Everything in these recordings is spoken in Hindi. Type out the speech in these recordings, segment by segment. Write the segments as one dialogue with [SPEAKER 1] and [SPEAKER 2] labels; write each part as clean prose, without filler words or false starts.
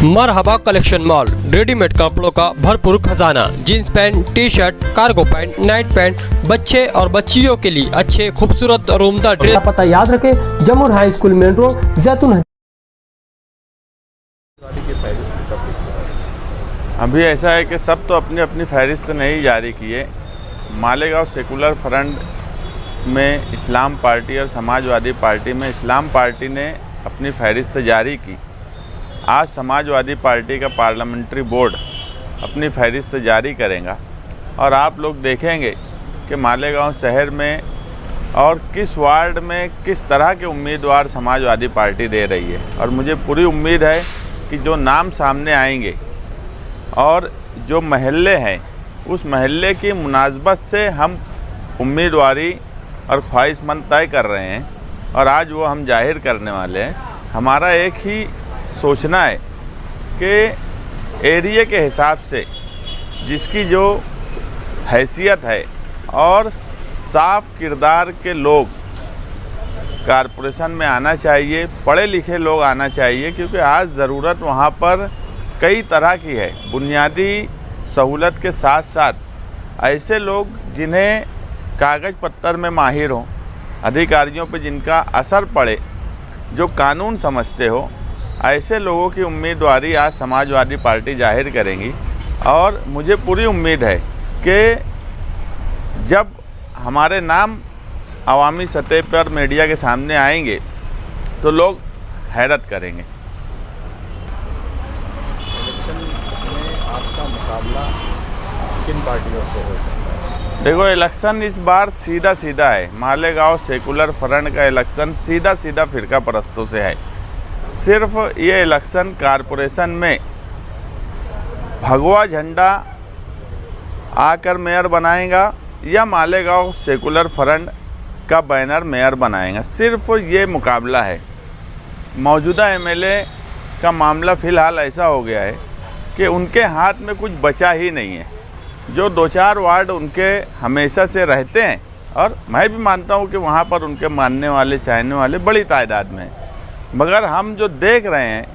[SPEAKER 1] मरहबा कलेक्शन मॉल, रेडीमेड कपड़ों का भरपूर खजाना। Jeans pant, T shirt, cargo pant, night pant, बच्चे और बच्चियों के लिए अच्छे खूबसूरत और उम्दा ड्रेस।
[SPEAKER 2] पता याद रखें, जमुर हाई स्कूल मेन रोड, जैतून।
[SPEAKER 3] अभी ऐसा है कि सब तो अपनी अपनी फहरिस्त नहीं जारी किए। मालेगांव सेकुलर फ्रंट में इस्लाम पार्टी और समाजवादी पार्टी में इस्लाम पार्टी ने अपनी फहरिस्त जारी की। आज समाजवादी पार्टी का पार्लियामेंट्री बोर्ड अपनी फहरिस्त जारी करेगा और आप लोग देखेंगे कि मालेगांव शहर में और किस वार्ड में किस तरह के उम्मीदवार समाजवादी पार्टी दे रही है। और मुझे पूरी उम्मीद है कि जो नाम सामने आएंगे और जो महल्ले हैं उस महल्ले की मुनासबत से हम उम्मीदवारी और ख्वाहिशमंद तय कर रहे हैं और आज वो हम जाहिर करने वाले हैं। हमारा एक ही सोचना है कि एरिया के हिसाब से जिसकी जो हैसियत है और साफ किरदार के लोग कारपोरेशन में आना चाहिए, पढ़े लिखे लोग आना चाहिए, क्योंकि आज ज़रूरत वहाँ पर कई तरह की है। बुनियादी सहूलत के साथ साथ ऐसे लोग जिन्हें कागज़ पत्तर में माहिर हों, अधिकारियों पर जिनका असर पड़े, जो कानून समझते हो, ऐसे लोगों की उम्मीदवारी आज समाजवादी पार्टी जाहिर करेंगी। और मुझे पूरी उम्मीद है कि जब हमारे नाम अवामी सतह पर मीडिया के सामने आएंगे तो लोग हैरत करेंगे।
[SPEAKER 4] इलेक्शन में आपका मुकाबला किन पार्टियों से हो सकता है?
[SPEAKER 3] देखो, इलेक्शन इस बार सीधा सीधा है। मालेगांव सेकुलर फ्रंट का इलेक्शन सीधा सीधा फ़िरका परस्तों से है। सिर्फ ये इलेक्शन कारपोरेशन में भगवा झंडा आकर मेयर बनाएगा या मालेगांव सेकुलर फ्रंट का बैनर मेयर बनाएगा, सिर्फ ये मुकाबला है। मौजूदा एमएलए का मामला फ़िलहाल ऐसा हो गया है कि उनके हाथ में कुछ बचा ही नहीं है। जो 2-4 वार्ड उनके हमेशा से रहते हैं और मैं भी मानता हूँ कि वहाँ पर उनके मानने वाले, चाहने वाले बड़ी तादाद में हैं, मगर हम जो देख रहे हैं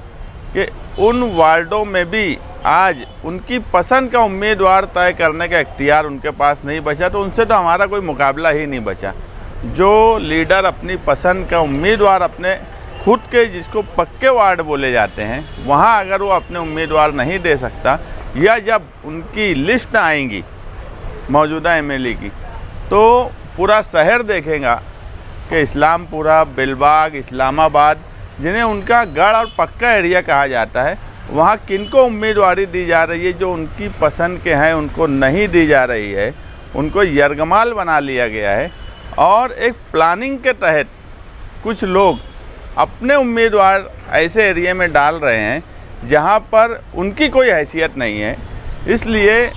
[SPEAKER 3] कि उन वार्डों में भी आज उनकी पसंद का उम्मीदवार तय करने का इख्तियार उनके पास नहीं बचा, तो उनसे तो हमारा कोई मुकाबला ही नहीं बचा। जो लीडर अपनी पसंद का उम्मीदवार अपने खुद के, जिसको पक्के वार्ड बोले जाते हैं, वहाँ अगर वो अपने उम्मीदवार नहीं दे सकता, या जब उनकी लिस्ट आएंगी मौजूदा एमएलए की, तो पूरा शहर देखेगा कि इस्लामपुरा, बेलबाग, इस्लामाबाद, जिन्हें उनका गढ़ और पक्का एरिया कहा जाता है, वहाँ किनको उम्मीदवारी दी जा रही है जो उनकी पसंद के हैं उनको नहीं दी जा रही है। उनको यरगमाल बना लिया गया है और एक प्लानिंग के तहत कुछ लोग अपने उम्मीदवार ऐसे एरिया में डाल रहे हैं जहाँ पर उनकी कोई हैसियत नहीं है। इसलिए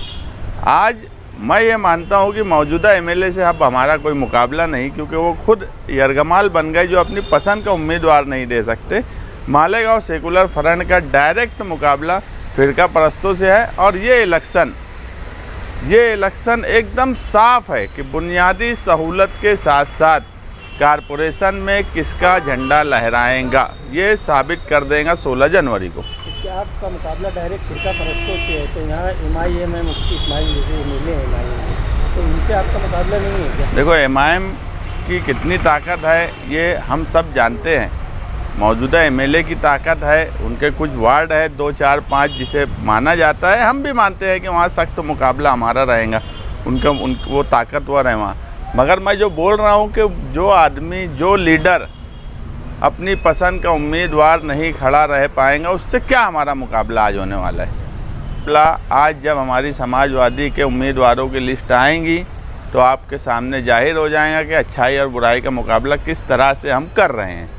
[SPEAKER 3] आज मैं ये मानता हूँ कि मौजूदा एमएलए से अब हमारा कोई मुकाबला नहीं, क्योंकि वो खुद यरगमाल बन गए जो अपनी पसंद का उम्मीदवार नहीं दे सकते। मालेगांव सेकुलर फ्रंट का डायरेक्ट मुकाबला फ़िरका परस्तों से है और ये इलेक्शन एकदम साफ है कि बुनियादी सहूलत के साथ साथ कारपोरेशन में किसका झंडा लहराएगा, ये साबित कर देगा 16 जनवरी को।
[SPEAKER 4] क्या आपका मुकाबला डायरेक्ट फ़िरका परस्तों से है? तो यहाँ एमआईएम है, मुफ्ती इस्माइल मिले एमआईएम, तो इनसे आपका मुकाबला नहीं है क्या? देखो,
[SPEAKER 3] एमआईएम की कितनी ताकत है ये हम सब जानते हैं। मौजूदा एमएलए की ताकत है, उनके कुछ वार्ड है 2, 4, 5 जिसे माना जाता है, हम भी मानते हैं कि वहाँ सख्त मुकाबला हमारा रहेगा, वो ताकतवर है वहाँ। मगर मैं जो बोल रहा हूँ कि जो आदमी, जो लीडर अपनी पसंद का उम्मीदवार नहीं खड़ा रह पाएंगा, उससे क्या हमारा मुकाबला आज होने वाला है। आज जब हमारी समाजवादी के उम्मीदवारों की लिस्ट आएंगी तो आपके सामने जाहिर हो जाएगा कि अच्छाई और बुराई का मुकाबला किस तरह से हम कर रहे हैं।